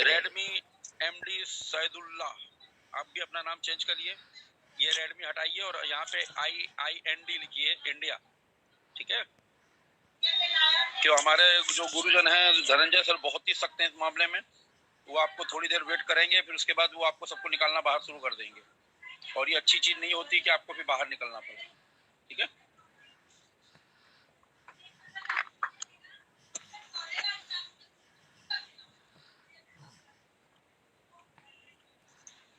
Redmi MD Saidulla, आप भी अपना नाम चेंज करिए, ये रेडमी हटाइए और यहाँ पे IND लिखिए, इंडिया। ठीक है, क्यों हमारे जो गुरुजन हैं धनंजय सर बहुत ही सख्त हैं इस मामले में, वो आपको थोड़ी देर वेट करेंगे, फिर उसके बाद वो आपको सबको निकालना बाहर शुरू कर देंगे, और ये अच्छी चीज नहीं होती कि आपको फिर बाहर निकलना पड़े। ठीक है,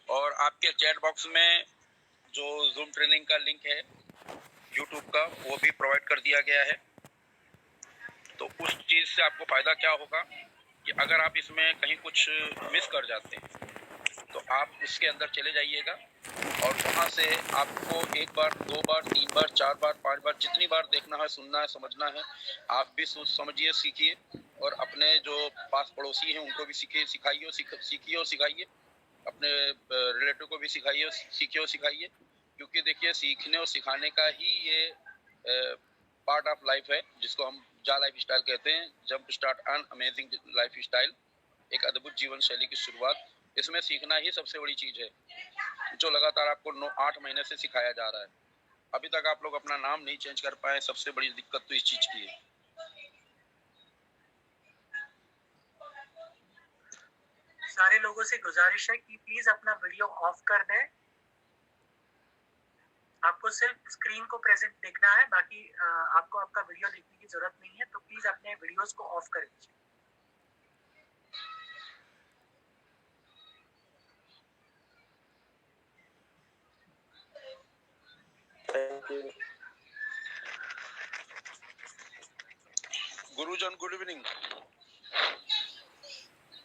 और आपके चैट बॉक्स में जो जूम ट्रेनिंग का लिंक है यूट्यूब का, वो भी प्रोवाइड कर दिया गया है। तो उस चीज से आपको फायदा क्या होगा कि अगर आप इसमें कहीं कुछ मिस कर जाते हैं तो आप उसके अंदर चले जाइएगा, और वहाँ से आपको एक बार, दो बार, तीन बार, चार बार, पांच बार, जितनी बार देखना है, सुनना है, समझना है, आप भी समझिए, सीखिए, और अपने जो पास पड़ोसी हैं उनको भी सिखाइए और सिखाइए, अपने रिलेटिव को भी सिखाइए, सीखिए और सिखाइए, क्योंकि देखिए सीखने और सिखाने का ही ये पार्ट ऑफ लाइफ है, जिसको हम जा लाइफ स्टाइल कहते हैं। Jump start an amazing life style, एक अद्भुत जीवन शैली की शुरुआत। इसमें सीखना ही सबसे बड़ी चीज है, जो लगातार आपको 8 महीने से सिखाया जा रहा है। अभी तक आप लोग अपना नाम नहीं चेंज कर पाए, सबसे बड़ी दिक्कत तो इस चीज की है। सारे लोगों से गुजारिश है कि प्लीज अपना वीडियो ऑफ कर दें। आपको सिर्फ स्क्रीन को प्रेजेंट देखना है, बाकी आपको आपका वीडियो देखने की जरूरत नहीं है, तो प्लीज अपने वीडियोस को ऑफ कर दीजिए। Thank you. गुरुजन good evening.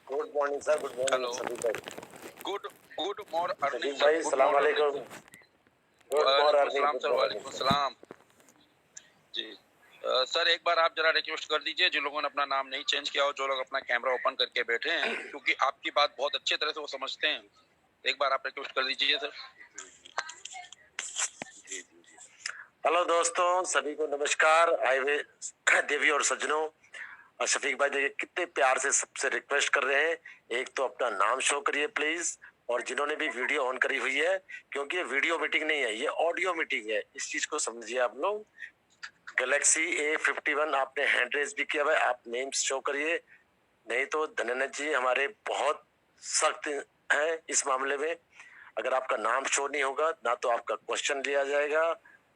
Good morning sir, good morning सभी भाई। गुड मॉर्निंग भाई, सलाम वालेकुम। गुड मॉर्निंग, वालेकुम सलाम जी। सर एक बार आप जरा रिक्वेस्ट कर दीजिए, जो लोगों ने अपना नाम नहीं चेंज किया हो, जो लोग अपना कैमरा ओपन करके बैठे हैं, क्योंकि आपकी बात बहुत अच्छे तरह से वो समझते हैं, एक बार आप रिक्वेस्ट कर दीजिए सर। हेलो दोस्तों, सभी को नमस्कार। आए हुए देवी और सज्जनों, शफीक भाई देखिए कितने प्यार से सबसे रिक्वेस्ट कर रहे हैं, एक तो अपना नाम शो करिए प्लीज, और जिन्होंने भी वीडियो ऑन करी हुई है, क्योंकि ये वीडियो मीटिंग नहीं है, ये ऑडियो मीटिंग है, इस चीज को समझिए आप लोग। गैलेक्सी A51 आपने हैंड रेज भी किया हुआ है, आप नेम शो करिए, नहीं तो धनंजय जी हमारे बहुत सख्त हैं इस मामले में। अगर आपका नाम शो नहीं होगा ना तो आपका क्वेश्चन लिया जाएगा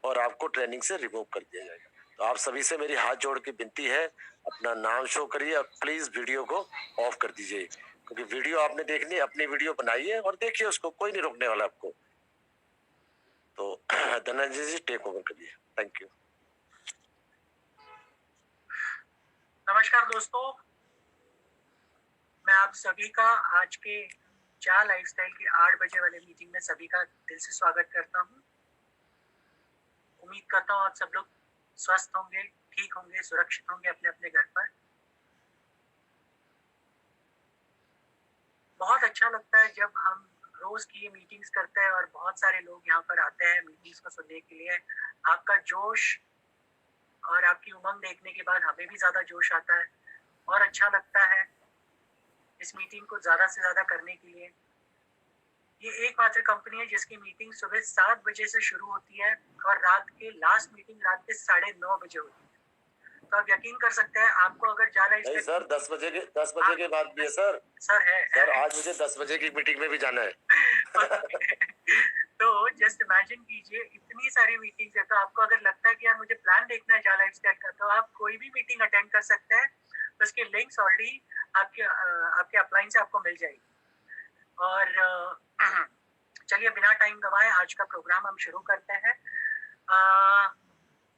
और आपको ट्रेनिंग से रिमूव कर दिया जाएगा। तो आप सभी से मेरी हाथ जोड़ के विनती है, अपना नाम शो करिए, प्लीज वीडियो को ऑफ कर दीजिए, क्योंकि वीडियो आपने देखनी है, अपनी वीडियो बनाइए और देखिए उसको, कोई नहीं रोकने वाला आपको। तो धनंजय जी टेक ओवर करिए, थैंक यू। नमस्कार दोस्तों, मैं आप सभी का आज के जा लाइफस्टाइल की 8 बजे वाले मीटिंग में सभी का दिल से स्वागत करता हूं। उम्मीद करता हूं आप सब लोग स्वस्थ होंगे, ठीक होंगे, सुरक्षित होंगे अपने अपने घर पर। बहुत अच्छा लगता है जब हम रोज की ये मीटिंग्स करते हैं और बहुत सारे लोग यहाँ पर आते हैं मीटिंग्स को सुनने के लिए। आपका जोश और आपकी उमंग देखने के बाद हमें भी ज्यादा जोश आता है और अच्छा लगता है इस मीटिंग को ज्यादा से ज्यादा करने के लिए। ये एकमात्र कंपनी है जिसकी मीटिंग सुबह 7 बजे से शुरू होती है और रात के लास्ट मीटिंग रात के 9:30 बजे होती है। तो आप यकीन कर सकते हैं, आपको अगर जाना नहीं सर, 10 बजे के बाद भी है सर। सर है सर, आज मुझे 10 बजे की मीटिंग में भी जाना है। तो जस्ट इमेजिन कीजिए, इतनी सारी मीटिंग्स है, तो आपको अगर लगता है कि यार मुझे प्लान देखना है जा लाइफस्टाइल का, तो आप कोई भी मीटिंग अटेंड कर सकते हैं। तो उसकी लिंक्स ऑलरेडी आपके अपलाइन से आपको मिल जाएगी। और चलिए बिना टाइम गवाए आज का प्रोग्राम हम शुरू करते हैं।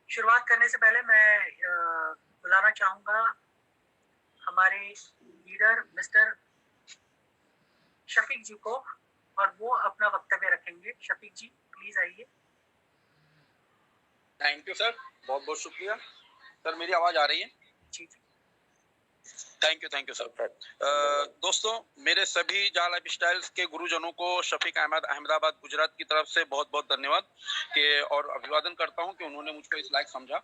शुरुआत करने से पहले मैं बुलाना चाहूंगा हमारे लीडर मिस्टर शफीक जी को, और वो अपना वक्तव्य रखेंगे। शफीक जी प्लीज आइए। थैंक यू सर, बहुत बहुत शुक्रिया सर। मेरी आवाज आ रही है? जी जी, थैंक यू सर। दोस्तों, मेरे सभी जा लाइफ स्टाइल्स के गुरुजनों को शफीक अहमद अहमदाबाद गुजरात की तरफ से बहुत बहुत धन्यवाद के और अभिवादन करता हूं कि उन्होंने मुझको इस लायक समझा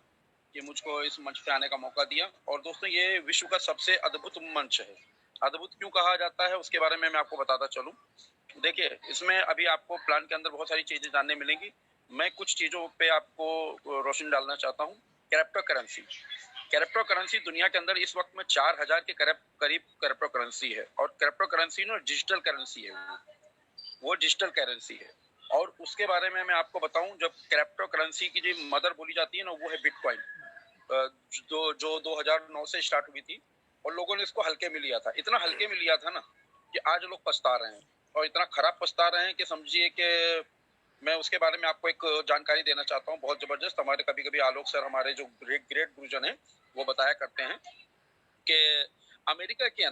कि मुझको इस मंच पे आने का मौका दिया। और दोस्तों, ये विश्व का सबसे अद्भुत मंच है, अद्भुत क्यों कहा जाता है उसके बारे में मैं आपको बताता चलूं। देखिए, इसमें अभी आपको प्लान के अंदर बहुत सारी चीजें जानने मिलेंगी। मैं कुछ चीजों पे आपको रोशनी डालना चाहता हूँ। क्रिप्टो करेंसी, क्रिप्टो करेंसी दुनिया के अंदर इस वक्त में 4000 के करीब क्रिप्टो करेंसी है। और क्रिप्टो करेंसी ना डिजिटल करेंसी है, वो डिजिटल करेंसी है। और उसके बारे में मैं आपको बताऊं, जब क्रिप्टो करेंसी की जो मदर बोली जाती है ना, वो है बिटकॉइन, जो 2009 से स्टार्ट हुई थी। और लोगों ने इसको हल्के में लिया था, इतना हल्के में लिया था ना कि आज लोग पछता रहे हैं, और इतना खराब पछता रहे हैं कि समझिए कि मैं उसके बारे में आपको एक जानकारी देना चाहता हूँ बहुत जबरदस्त। हमारे कभी कभी आलोक सर, हमारे जो ग्रेट गुरुजन है, वो बताया करते हैं कि अमेरिका के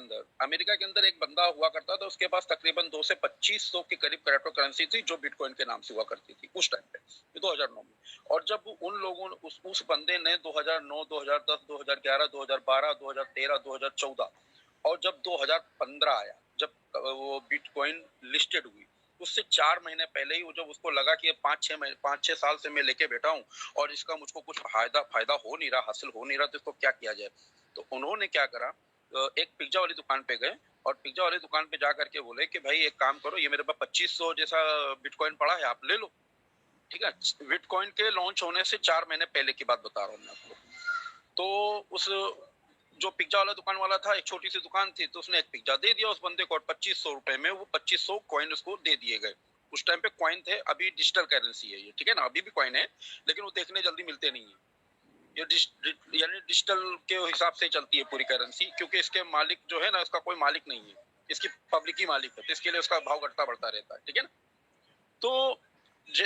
अंदर एक बंदा हुआ करता था, उसके पास तकरीबन 2 से 2500 के करीब क्रिप्टो करेंसी थी, जो बिटकॉइन के नाम से हुआ करती थी उस टाइम पे, 2009 में। और जब उन लोगों ने उस बंदे ने 2009, 2010, 2011, 2012, 2013, 2014 और जब 2015 आया, जब वो बिटकॉइन लिस्टेड हुई, उससे 4 महीने पहले ही वो जब उसको लगा कि 5-6 साल से मैं लेके बैठा हूँ और इसका मुझको कुछ फायदा हो नहीं रहा, हासिल हो नहीं रहा, तो इसको क्या किया जाए। तो उन्होंने क्या करा, एक पिज्जा वाली दुकान पे गए और पिज्जा वाली दुकान पे जा करके बोले कि भाई एक काम करो, ये मेरे पास 2500 जैसा बिटकॉइन पड़ा है, आप ले लो। ठीक है, बिटकॉइन के लॉन्च होने से 4 महीने पहले की बात बता रहा हूँ मैं आपको। तो उस जो पिज्जा वाला दुकान वाला था, एक छोटी सी दुकान थी, तो उसने एक पिज्जा दे दिया उस बंदे को, और 2500 रुपए में वो 2500 कॉइन उसको दे दिए गए। उस टाइम पे कॉइन थे, अभी डिजिटल करेंसी है ये, ठीक है ना, अभी भी कॉइन है, लेकिन वो देखने जल्दी मिलते नहीं है। ये यानी डिजिटल के हिसाब से चलती है पूरी करेंसी, क्योंकि इसके मालिक जो है ना, इसका कोई मालिक नहीं है, इसकी पब्लिक ही मालिक है, तो इसके लिए उसका भाव घटता बढ़ता रहता है, ठीक है ना। तो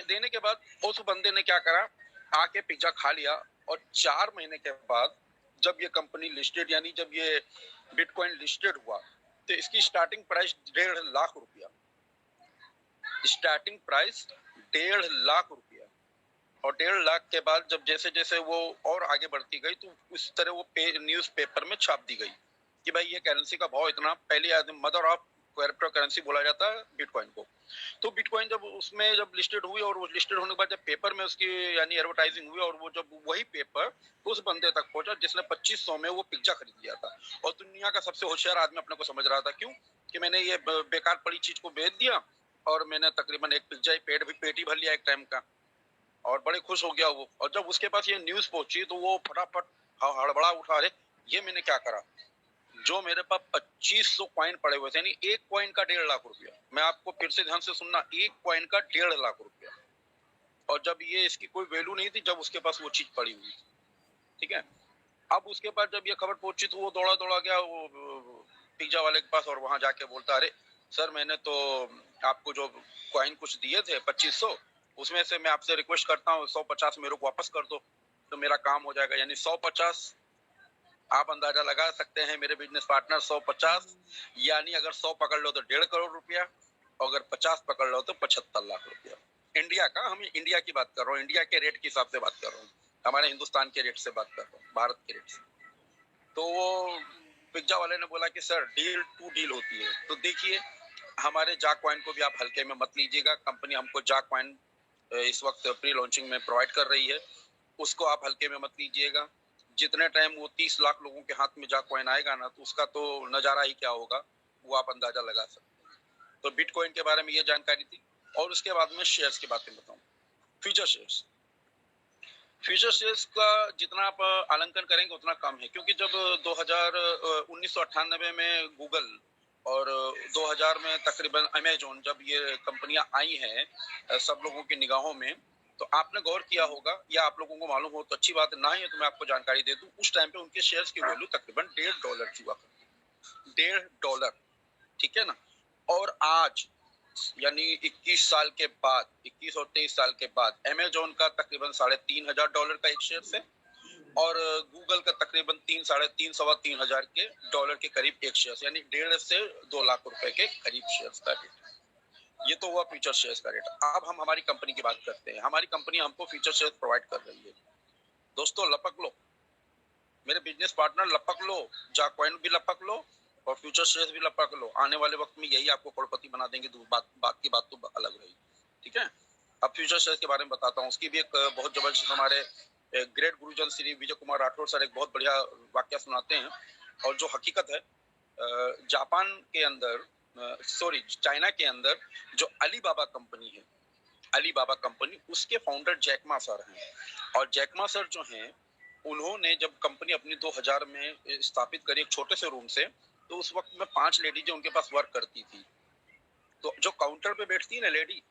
देने के बाद उस बंदे ने क्या करा, आके पिज्जा खा लिया, और 4 महीने के बाद जब ये कंपनी लिस्टेड, यानी जब ये बिटकॉइन लिस्टेड हुआ, तो इसकी स्टार्टिंग प्राइस 1.5 लाख रुपया, स्टार्टिंग प्राइस 1.5 लाख रुपया। और 1.5 लाख के बाद जब जैसे जैसे वो और आगे बढ़ती गई, तो उस तरह वो न्यूज पेपर में छाप दी गई कि भाई ये करेंसी का भाव इतना, पहले मदर ऑफ क्रिप्टो करेंसी बोला जाता है बिटकॉइन को। तो बिटकॉइन जब उसमें जब लिस्टेड हुई, और वो लिस्टेड होने के बाद जब पेपर में उसकी यानी एडवर्टाइजिंग हुई, और वो जब वही पेपर उस बंदे तक पहुंचा जिसने 2500 में वो पिज्जा खरीद लिया था, और दुनिया का सबसे होशियार आदमी अपने को समझ रहा था, क्यों कि मैंने ये बेकार पड़ी चीज को बेच दिया, और मैंने तकरीबन एक पिज्जा ही पेट ही भर लिया एक टाइम का, और बड़े खुश हो गया वो। और जब उसके पास ये न्यूज पहुंची, तो वो फटाफट हड़बड़ा उठा, अरे ये मैंने क्या करा, जो मेरे पास 2500 कॉइन पड़े हुए थे, यानी एक कॉइन का 1.5 लाख रुपया। मैं आपको फिर से ध्यान से सुनना, एक कॉइन का 1.5 लाख रुपया। और जब ये इसकी कोई वैल्यू नहीं थी, जब उसके पास वो चीज पड़ी हुई, ठीक है। अब उसके बाद जब ये खबर पहुंची, तो वो दौड़ा दौड़ा गया वो पिज्जा वाले के पास, और वहां जाके बोलता, अरे सर, मैंने तो आपको जो कॉइन कुछ दिए थे 2500, उसमें से मैं आपसे रिक्वेस्ट करता हूँ 150 मेरे को वापस कर दो, तो मेरा काम हो जाएगा। यानी 150, आप अंदाजा लगा सकते हैं मेरे बिजनेस पार्टनर, 150 यानी अगर 100 पकड़ लो तो 1.5 करोड़ रुपया, और अगर 50 पकड़ लो तो 75 लाख रुपया। इंडिया का, हम इंडिया की बात कर रहा हूँ, इंडिया के रेट के हिसाब से बात कर रहा हूँ, हमारे हिंदुस्तान के रेट से बात कर रहा हूँ, भारत के रेट से। तो वो पिज्जा वाले ने बोला कि सर डील टू डील होती है, तो देखिए हमारे जा कॉइन को भी आप हल्के में मत लीजिएगा। कंपनी हमको जा कॉइन इस वक्त प्री लॉन्चिंग में प्रोवाइड कर रही है, उसको आप हल्के में मत लीजिएगा। जितने टाइम वो 30 लाख लोगों के हाथ में जा कॉइन आएगा ना, तो उसका तो नजारा ही क्या होगा, वो आप अंदाजा लगा सकते हैं। तो बिटकॉइन के बारे में ये जानकारी थी। और उसके बाद में शेयर्स की बातें बताऊं। फ्यूचर शेयर्स, फ्यूचर शेयर्स का जितना आप आलंकन करेंगे उतना कम है, क्योंकि जब 1998 में गूगल और 2000 में तकरीबन अमेजोन, जब ये कंपनियां आई हैं सब लोगों की निगाहों में, तो आपने गौर किया होगा, या आप लोगों को मालूम हो तो अच्छी बात नहीं है, तो मैं आपको जानकारी दे दूं, उस टाइम पे उनके शेयर्स की वैल्यू तकरीबन $1.5 की हुआ करती, $1.5, ठीक है ना। और आज यानी 21 साल के बाद, 21 और 23 साल के बाद, अमेजोन का तकरीबन $3,500 का एक शेयर है, और गूगल का तकरीबन 3-3.5 सवा 3 हजार के डॉलर के करीब एक शेयर, यानी 1.5 से 2 लाख रुपए के करीब शेयर्स का रेट। ये तो हुआ फ्यूचर शेयर्स का रेट। अब हम हमारी कंपनी की बात करते हैं। हमारी कंपनी हमको फ्यूचर शेयर्स प्रोवाइड कर रही है। दोस्तों लपक लो, मेरे बिजनेस पार्टनर लपक लो, जा कॉइन भी लपक लो और फ्यूचर शेयर्स भी लपक लो। आने वाले वक्त में यही आपको करोड़पति बना देंगे। बात की बात तो अलग रही, ठीक है। अब फ्यूचर शेयर्स के बारे में बताता हूँ। उसकी भी एक बहुत जबरदस्त हमारे ग्रेट गुरुजन श्री विजय कुमार राठौर सर एक बहुत बढ़िया वाक्य सुनाते हैं, और जो हकीकत है जापान के अंदर चाइना के अंदर जो अलीबाबा कंपनी है, अलीबाबा कंपनी, उसके फाउंडर जैक मा सर हैं। और जैक मा सर जो हैं, उन्होंने जब कंपनी अपनी 2000 में स्थापित करी एक छोटे से रूम से, तो उस वक्त में 5 लेडीज उनके पास वर्क करती थी। तो जो काउंटर पे बैठती है ना लेडी,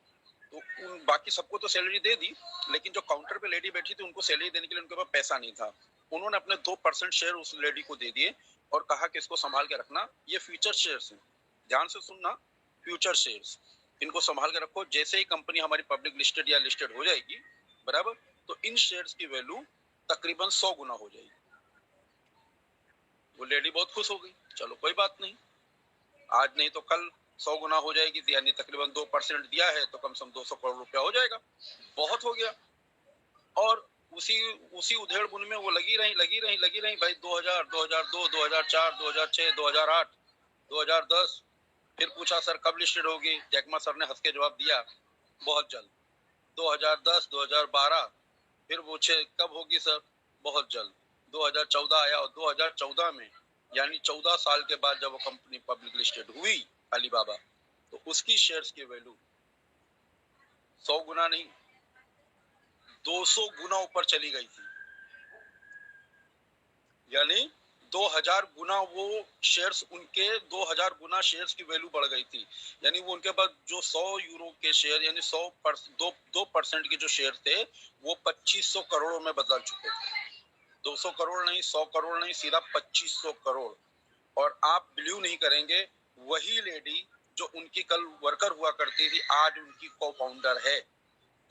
तो उन बाकी सबको तो सैलरी दे दी, लेकिन जो काउंटर पे लेडी बैठी थी उनको सैलरी देने के लिए उनके पास पैसा नहीं था। उन्होंने अपने 2% शेयर उस लेडी को दे दिए और कहा कि इसको संभाल के रखना, ये फ्यूचर शेयर्स हैं, ध्यान से सुनना, फ्यूचर शेयर्स, इनको संभाल के रखो। जैसे ही कंपनी हमारी पब्लिक लिस्टेड या लिस्टेड हो जाएगी, बराबर, तो इन शेयर्स की वैल्यू तकरीबन 100 गुना हो जाएगी। वो लेडी बहुत खुश हो गई, चलो कोई बात नहीं, आज नहीं तो कल 100 गुना हो जाएगी, यानी तकरीबन 2% दिया है तो कम से कम 200 करोड़ रुपया हो जाएगा, बहुत हो गया। और उसी उधेड़ बुन में वो लगी रही भाई। 2000, 2002, 2004, 2006, 2008, 2010, फिर पूछा सर कब लिस्टेड होगी? जैक मा सर ने हंस के जवाब दिया, बहुत जल्द। 2010, 2012, फिर पूछे कब होगी सर? बहुत जल्द। 2014 आया और 2014 में, यानी 14 साल के बाद जब वो कंपनी पब्लिक लिस्टेड हुई अलीबाबा, तो उसकी शेयर्स की वैल्यू 100 गुना नहीं, 200 गुना ऊपर चली गई थी। यानी 2000 गुना वो शेयर्स, उनके 2000 गुना शेयर्स की वैल्यू बढ़ गई थी। यानी वो उनके पास जो 100 यूरो के शेयर, यानी 2% के जो शेयर थे, वो 2500 करोड़ों में बदल चुके थे। 200 करोड़ नहीं, 100 करोड़ नहीं, सीधा 2500 करोड़। और आप बिलीव नहीं करेंगे, वही लेडी जो उनकी कल वर्कर हुआ करती थी, आज उनकी को फाउंडर है।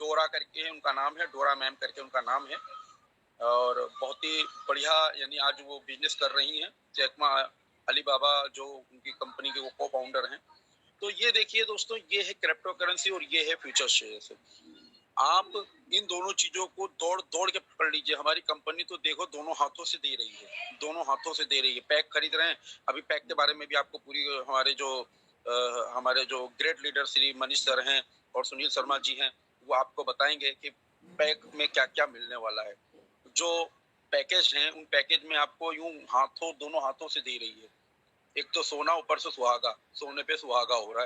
डोरा करके उनका नाम है, डोरा मैम करके उनका नाम है, और बहुत ही बढ़िया, यानी आज वो बिजनेस कर रही हैं। जैक मा अलीबाबा जो उनकी कंपनी के वो को फाउंडर हैं। तो ये देखिए दोस्तों, ये है क्रिप्टो करेंसी और ये है फ्यूचर शेयर्स। आप इन दोनों चीजों को दौड़ के पकड़ लीजिए। हमारी कंपनी तो देखो दोनों हाथों से दे रही है, दोनों हाथों से दे रही है। पैक खरीद रहे हैं, अभी पैक के बारे में भी आपको पूरी हमारे जो great leader Shri Manish sir हैं और सुनील शर्मा जी हैं, वो आपको बताएंगे कि पैक में क्या क्या मिलने वाला है। जो पैकेज हैं, उन पैकेज में आपको यूं दोनों हाथों से दे रही है। एक तो सोना, ऊपर से सुहागा, सोने पे सुहागा हो रहा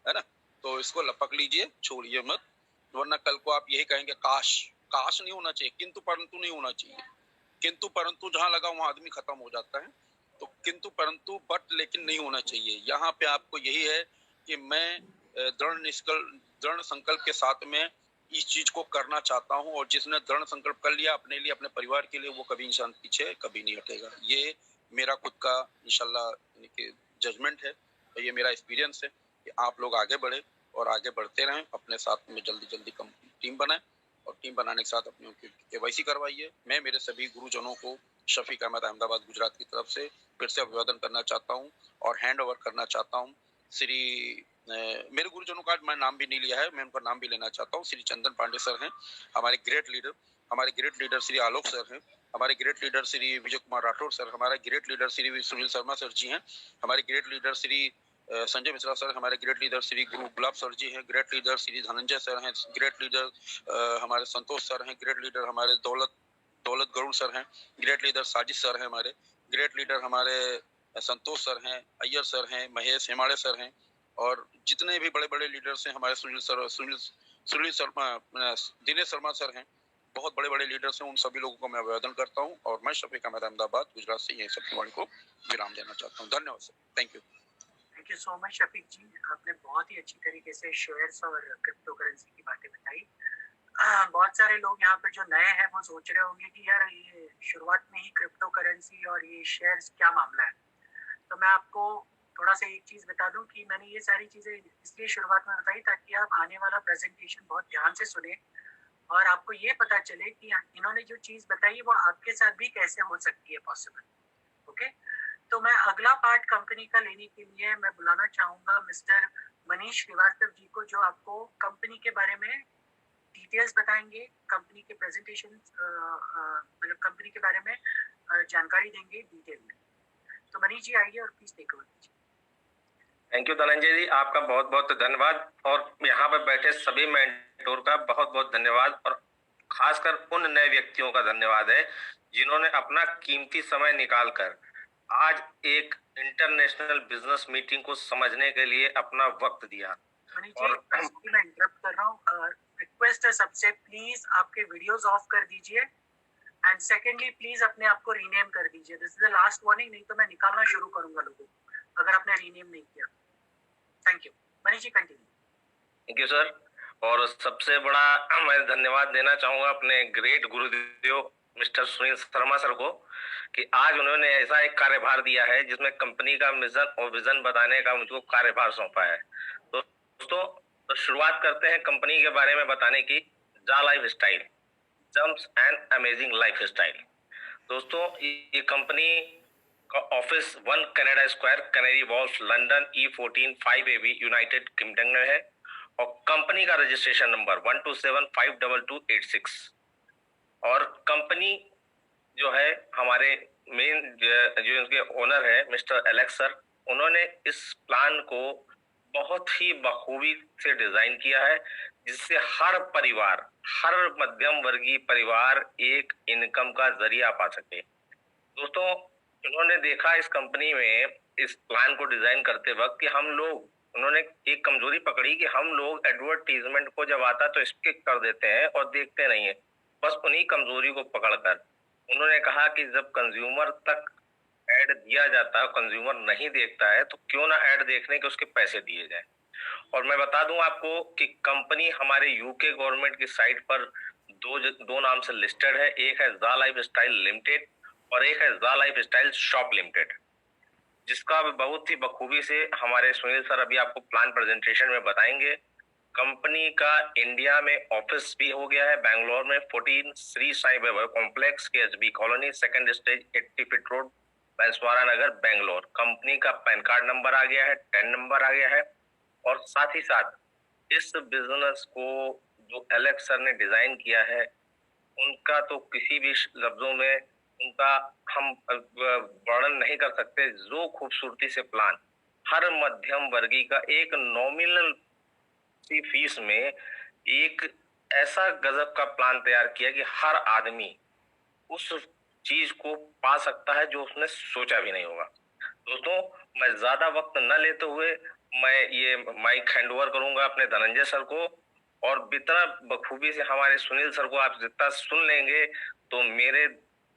है ना? तो इसको लपक लीजिए, छोड़िए मत, वरना कल को आप यही कहेंगे काश नहीं होना चाहिए, किंतु परंतु नहीं होना चाहिए। किंतु परंतु जहां लगा वहां आदमी खत्म हो जाता है। तो किंतु परंतु बट लेकिन नहीं होना चाहिए। यहाँ पे आपको यही है कि मैं दृढ़ संकल्प के साथ में इस चीज को करना चाहता हूँ, और जिसने दृढ़ संकल्प कर लिया अपने लिए, अपने परिवार के लिए, वो कभी इंसान पीछे कभी नहीं हटेगा। ये मेरा खुद का इंशाल्लाह जजमेंट है, और ये मेरा एक्सपीरियंस है कि आप लोग आगे बढ़े और आगे बढ़ते रहें, अपने साथ में जल्दी टीम बनाएं, और टीम बनाने के साथ अपनी केवाईसी करवाइए। मैं मेरे सभी गुरुजनों को शफीक अहमद अहमदाबाद गुजरात की तरफ से फिर से अभिवादन करना चाहता हूँ और हैंड ओवर करना चाहता हूँ। मेरे गुरुजनों का मैं नाम भी नहीं लिया है, मैं उनका नाम भी लेना चाहता हूँ। श्री चंदन पांडे सर हैं, हमारे great leader Shri Alok sir हैं, हमारे great leader Shri Vijay Kumar Rathore sir, हमारे great leader Shri Sunil Sharma sir ji हैं, हमारे great leader Shri Sanjay Mishra sir, हमारे great leader Shri Guru Gulab sir ji हैं, great leader Shri Dhananjay sir हैं, ग्रेट लीडर हमारे संतोष सर हैं, ग्रेट लीडर हमारे दौलत गरुड़ सर हैं, ग्रेट लीडर साजिद सर हैं, हमारे ग्रेट लीडर हमारे संतोष सर हैं, अय्यर सर हैं, महेश हेमाड़े सर हैं, और जितने भी बड़े बड़े लीडर्स हैं हमारे सुनील शर्मा, दिनेश शर्मा सर हैं, बहुत बड़े बड़े लीडर्स हैं। उन सभी लोगों को मैं अभिवादन करता हूँ, और मैं शफीक अहमद अहमदाबाद गुजरात से यही सब वाणी को विराम देना चाहता हूँ। धन्यवाद sir, thank you. Thank you so much Shafiq ji, आपने बहुत ही अच्छी तरीके से शेयर्स और क्रिप्टो करेंसी की बातें बताई। बहुत सारे लोग यहाँ पर जो नए हैं वो सोच रहे होंगे कि यार ये शुरुआत में ही क्रिप्टो करेंसी और ये शेयर्स क्या मामला है। तो मैं आपको थोड़ा सा एक चीज बता दूं कि मैंने ये सारी चीजें इसलिए शुरुआत में बताई ताकि आप आने वाला प्रेजेंटेशन बहुत ध्यान से सुने और आपको ये पता चले कि इन्होंने जो चीज बताई वो आपके साथ भी कैसे हो सकती है पॉसिबल। ओके, तो मैं अगला पार्ट कंपनी का लेने के लिए मैं बुलाना चाहूंगा मिस्टर मनीष श्रीवास्तव जी को, जो आपको कंपनी के बारे में डिटेल्स बताएंगे, कंपनी के प्रेजेंटेशन मतलब कंपनी के बारे में जानकारी देंगे डिटेल में। तो मनीष जी आइए और प्लीज टेक ओवर कीजिए। थैंक यू धनंजय जी, आपका बहुत बहुत धन्यवाद, और यहाँ पर बैठे सभी मेंटोर का बहुत बहुत धन्यवाद, और खासकर उन नए व्यक्तियों का धन्यवाद है जिन्होंने अपना कीमती समय निकालकर आज एक इंटरनेशनल बिजनेस मीटिंग को समझने के लिए अपना वक्त दिया। मनीष जी, मैं इंटरप्ट कर रहा हूँ। रिक्वेस्ट है सबसे, प्लीज आपके वीडियोस ऑफ कर दीजिए एंड सेकेंडली प्लीज अपने आप को रीनेम कर दीजिए। This is the last warning, नहीं तो मैं निकालना शुरू करूंगा लोगों को अगर आपने रीनेम नहीं किया। Thank you. Manish ji continue. Thank you sir. और सबसे बड़ा मैं धन्यवाद देना चाहूंगा अपने ग्रेट गुरुदेव मिस्टर सुनील शर्मा सर को कि आज उन्होंने ऐसा एक कार्यभार दिया है जिसमें कंपनी का मिशन और विजन बताने का मुझको कार्यभार सौंपा है। तो दोस्तों, तो शुरुआत करते हैं कंपनी के बारे में बताने की। जा lifestyle, jumps and amazing lifestyle. दोस्तों, ये कंपनी का office 1 Canada Square, Canary Wharf, London E14 5AB, United Kingdom में है और कंपनी का रजिस्ट्रेशन नंबर 12752286। और कंपनी जो है, हमारे मेन जो इनके ओनर है मिस्टर एलेक्स सर, उन्होंने इस प्लान को बहुत ही बखूबी से डिजाइन किया है जिससे हर परिवार, हर मध्यम वर्गीय परिवार एक इनकम का जरिया पा सके। दोस्तों, उन्होंने देखा इस कंपनी में इस प्लान को डिजाइन करते वक्त कि हम लोग, उन्होंने एक कमजोरी पकड़ी कि हम लोग एडवर्टीजमेंट को जब आता तो स्किप कर देते हैं और देखते नहीं है। बस उन्हीं कमजोरी को पकड़कर उन्होंने कहा कि जब कंज्यूमर तक ऐड दिया जाता है, कंज्यूमर नहीं देखता है, तो क्यों ना ऐड देखने के उसके पैसे दिए जाए। और मैं बता दूं आपको कि कंपनी हमारे यूके गवर्नमेंट की साइट पर दो नाम से लिस्टेड है। एक है जा लाइफ स्टाइल लिमिटेड और एक है जा लाइफ स्टाइल शॉप लिमिटेड, जिसका बहुत ही बखूबी से हमारे सुनील सर अभी आपको प्लान प्रेजेंटेशन में बताएंगे। कंपनी का इंडिया में ऑफिस भी हो गया है बैंगलोर में, 14 श्री साई बाबा कॉम्प्लेक्स, KSB कॉलोनी, 2nd stage, 80 feet road, Basaveshwara Nagar, Bangalore. Company का पैन कार्ड नंबर आ गया है, 10 नंबर आ गया है। और साथ ही साथ इस बिजनेस को जो एलेक्स सर ने डिजाइन किया है, उनका तो किसी भी लफ्जों में उनका हम वर्णन नहीं कर सकते। जो खूबसूरती से प्लान हर मध्यम वर्गीय का एक नॉमिनल सी फीस में एक ऐसा गजब का प्लान तैयार किया कि हर आदमी उस चीज को पा सकता है जो उसने सोचा भी नहीं होगा। दोस्तों, मैं ज्यादा वक्त न लेते हुए मैं ये माइक हैंडओवर करूंगा अपने धनंजय सर को। और जितना बखूबी से हमारे सुनील सर को आप जितना सुन लेंगे तो मेरे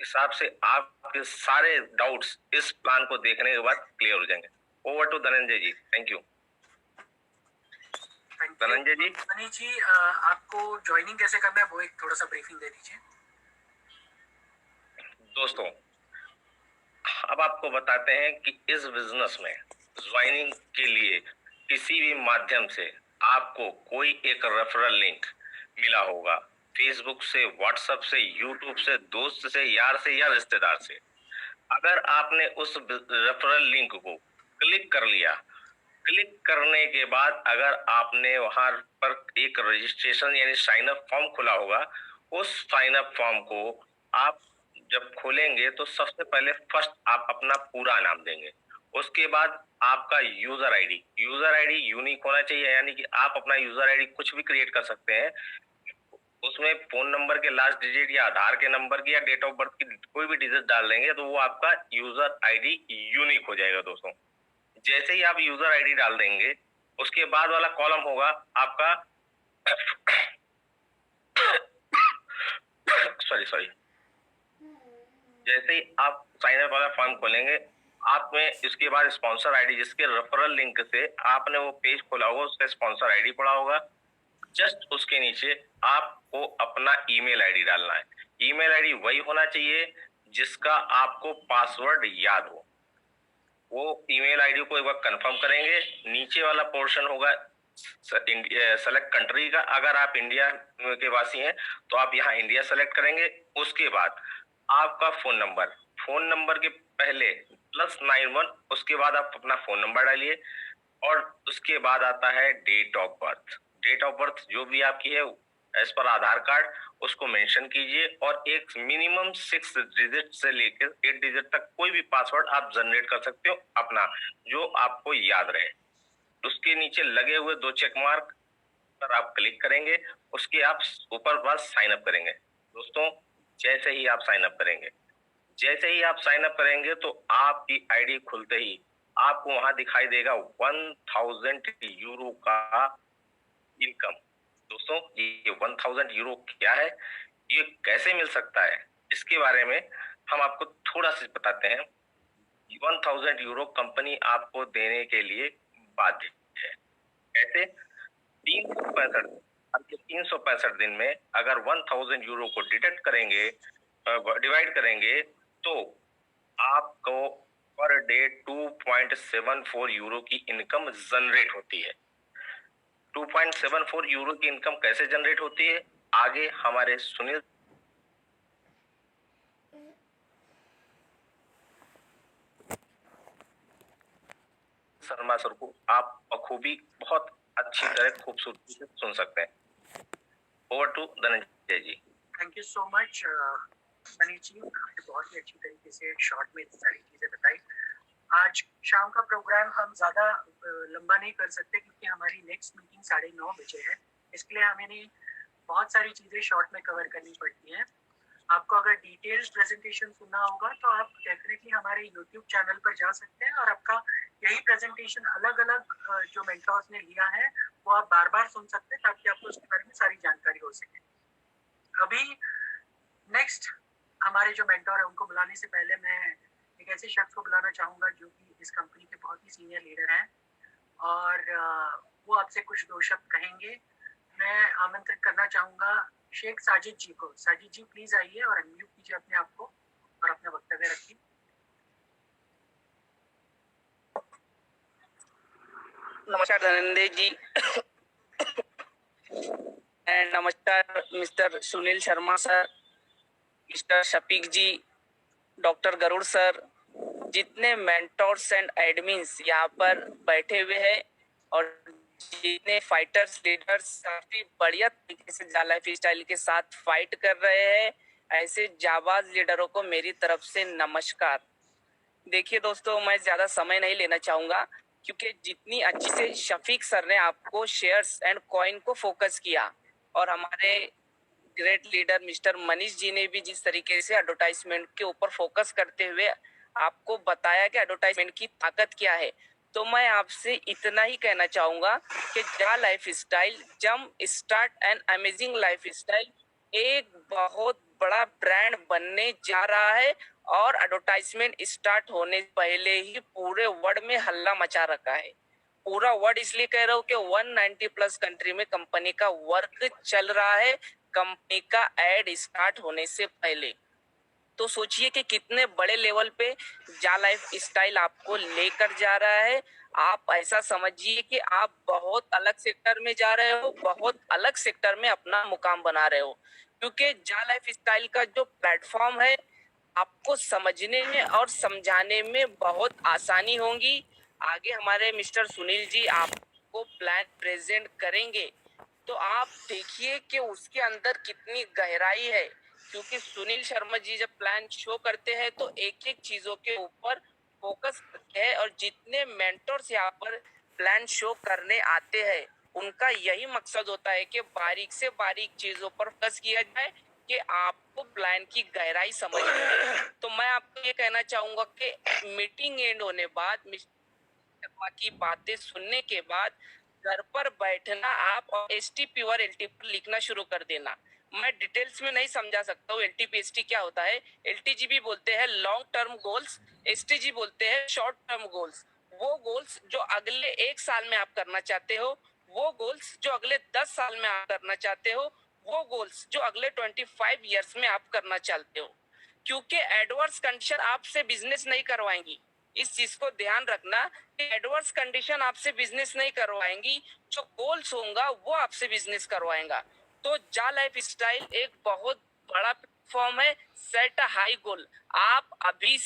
हिसाब से आपके सारे डाउट्स इस प्लान को देखने के बाद क्लियर हो जाएंगे। Over to Dhananjay ji. Thank you Dhananjay ji. Manish ji, आपको ज्वाइनिंग कैसे करना है वो एक थोड़ा सा ब्रीफिंग दे दीजिए। दोस्तों, अब आपको बताते हैं कि इस बिजनेस में ज्वाइनिंग के लिए किसी भी माध्यम से आपको कोई एक रेफरल लिंक मिला होगा, फेसबुक से, व्हाट्सएप से, यूट्यूब से, दोस्त से, यार से या रिश्तेदार से। अगर आपने उस रेफरल लिंक को क्लिक कर लिया, क्लिक करने के बाद अगर आपने वहां पर एक रजिस्ट्रेशन यानी साइन अप फॉर्म खुला होगा, उस साइन अप फॉर्म को आप जब खोलेंगे तो सबसे पहले फर्स्ट आप अपना पूरा नाम देंगे। उसके बाद आपका यूजर आईडी यूनिक होना चाहिए, यानी कि आप अपना यूजर आईडी कुछ भी क्रिएट कर सकते हैं। उसमें फोन नंबर के लास्ट डिजिट या आधार के नंबर की या डेट ऑफ बर्थ की कोई भी डिजिट डाल देंगे तो वो आपका यूजर आईडी यूनिक हो जाएगा। दोस्तों, जैसे ही आप यूजर आईडी डाल देंगे, उसके बाद वाला कॉलम होगा आपका सॉरी जैसे ही आप साइन अप वाला फॉर्म खोलेंगे, आप में इसके बाद स्पॉन्सर आईडी, जिसके रेफरल लिंक से आपने वो पेज खोला होगा, उसका स्पॉन्सर आईडी पड़ा होगा। जस्ट उसके नीचे आपको अपना ईमेल आईडी डालना है। ईमेल आईडी वही होना चाहिए जिसका आपको पासवर्ड याद हो। वो ईमेल आईडी को एक बार कंफर्म करेंगे। नीचे वाला पोर्शन होगा सेलेक्ट कंट्री का। अगर आप इंडिया के वासी हैं तो आप यहाँ इंडिया सेलेक्ट करेंगे। उसके बाद आपका फोन नंबर के पहले +91, उसके बाद आप अपना फोन नंबर डालिए और उसके बाद आता है डेट ऑफ बर्थ जो भी आपकी है एज पर आधार कार्ड, उसको मेंशन कीजिए और एक मिनिमम 6 डिजिट से लेकर 8 डिजिट तक कोई भी पासवर्ड आप जनरेट कर सकते हो अपना, जो आपको याद रहे। उसके नीचे लगे हुए 2 चेक मार्क पर आप क्लिक करेंगे, उसके आप ऊपर बस साइन अप करेंगे। दोस्तों, जैसे ही आप साइन अप करेंगे, जैसे ही आप साइन अप करेंगे तो आपकी आईडी खुलते ही आपको वहां दिखाई देगा 1000 यूरो का इनकम। दोस्तों, ये 1000 यूरो क्या है, ये कैसे मिल सकता है, इसके बारे में हम आपको थोड़ा सा बताते हैं। 1000 यूरो कंपनी आपको देने के लिए बाध्य है। कैसे? 365 दिन में अगर 1000 यूरो को डिडक्ट करेंगे, डिवाइड करेंगे, तो आपको पर डे 2.74 यूरो की इनकम जनरेट होती है। 2.74 यूरो की इनकम कैसे जनरेट होती है, आगे हमारे सुनील शर्मा सर को आप बखूबी बहुत अच्छी तरह खूबसूरती से सुन सकते हैं। Over to Dhananjay ji. Thank you so much Manish ji, आपने बहुत ही अच्छी तरीके से शॉर्ट में सारी चीजें बताई। आज शाम का प्रोग्राम हम ज्यादा लंबा नहीं कर सकते क्योंकि हमारी नेक्स्ट मीटिंग 9:30 बजे है। इसके लिए हमें बहुत सारी चीजें शॉर्ट में कवर करनी पड़ती हैं। आपको अगर डिटेल्स प्रेजेंटेशन सुनना होगा तो आप डेफिनेटली हमारे यूट्यूब चैनल पर जा सकते हैं और आपका यही प्रेजेंटेशन अलग अलग जो मेंटर्स ने लिया है वो आप बार बार सुन सकते हैं ताकि आपको उसके बारे में सारी जानकारी हो सके। अभी नेक्स्ट हमारे जो मेंटर है उनको बुलाने से पहले मैं एक ऐसे शख्स को बुलाना चाहूंगा जो कि इस कंपनी के बहुत ही सीनियर लीडर हैं और वो आपसे कुछ दो शब्द कहेंगे। मैं आमंत्रित करना चाहूंगा शेख साजिद जी को। साजिद जी प्लीज आइए और अनम्यूट कीजिए अपने आप को और अपना वक्तव्य रखिए। नमस्कार धनंजय जी एंड नमस्कार mister Sunil Sharma sir, mister Shafiq ji, doctor Garud sir, जितने मेंटोर्स एंड एडमिन्स यहाँ पर बैठे हुए हैं और जितने फाइटर्स लीडर्स काफी बढ़िया तरीके से जा लाइफ स्टाइल के साथ फाइट कर रहे हैं, ऐसे जाबाज लीडरों को मेरी तरफ से नमस्कार। देखिए दोस्तों, मैं ज्यादा समय नहीं लेना चाहूंगा क्योंकि जितनी अच्छी से शफीक सर ने आपको शेयर्स एंड कॉइन को फोकस किया और हमारे great leader mister Manish ji ने भी जिस तरीके से एडवर्टाइजमेंट के ऊपर फोकस करते हुए आपको बताया कि एडवर्टाइजमेंट की ताकत क्या है, तो मैं आपसे इतना ही कहना चाहूंगा कि जा लाइफ स्टाइल जम start and amazing life style एक बहुत बड़ा ब्रांड बनने जा रहा है और एडवर्टाइजमेंट स्टार्ट होने पहले ही पूरे वर्ल्ड में हल्ला मचा रखा है। पूरा वर्ल्ड इसलिए कह रहा हूँ कि 190 प्लस कंट्री में कंपनी का वर्क चल रहा है कंपनी का एड स्टार्ट होने से पहले। तो सोचिए कि कितने बड़े लेवल पे जा लाइफ स्टाइल आपको लेकर जा रहा है। आप ऐसा समझिए कि आप बहुत अलग सेक्टर में जा रहे हो, बहुत अलग सेक्टर में अपना मुकाम बना रहे हो, क्योंकि जा लाइफ स्टाइल का जो प्लेटफॉर्म है आपको समझने में और समझाने में बहुत आसानी होगी। आगे हमारे मिस्टर सुनील जी आपको प्लान प्रेजेंट करेंगे तो आप देखिए कि उसके अंदर कितनी गहराई है, क्योंकि सुनील शर्मा जी जब प्लान शो करते हैं तो एक एक चीजों के ऊपर फोकस करते हैं और जितने मेंटर्स यहाँ पर प्लान शो करने आते हैं उनका यही मकसद होता है कि बारीक से बारीक चीजों पर फोकस किया जाए कि आपको प्लान की गहराई समझ में। तो मैं आपको ये कहना चाहूंगा कि मीटिंग एंड होने बाद शर्मा की बातें सुनने के बाद घर पर बैठना आप और एसटीपी और एलटीपी लिखना शुरू कर देना। मैं डिटेल्स में नहीं समझा सकता हूँ एलटीपी एसटी क्या होता है। एलटीजीबी बोलते हैं लॉन्ग टर्म गोल्स, एसटीजी बोलते हैं शॉर्ट टर्म गोल्स। वो गोल्स जो अगले 1 साल में आप करना चाहते हो, वो गोल्स जो अगले 10 साल में आप करना चाहते हो, वो गोल्स जो अगले 25 ईयर्स में आप करना चाहते हो, क्योंकि एडवर्स कंडीशन आपसे बिजनेस नहीं करवाएंगी। इस चीज को ध्यान रखना कि एडवर्स कंडीशन आपसे बिजनेस नहीं करवाएंगी, जो गोल्स होगा वो आपसे बिजनेस करवाएगा। तो जा लाइफ स्टाइल एक बहुत बड़ा प्लेटफॉर्म है। सेट अ हाई गोल। आप अभी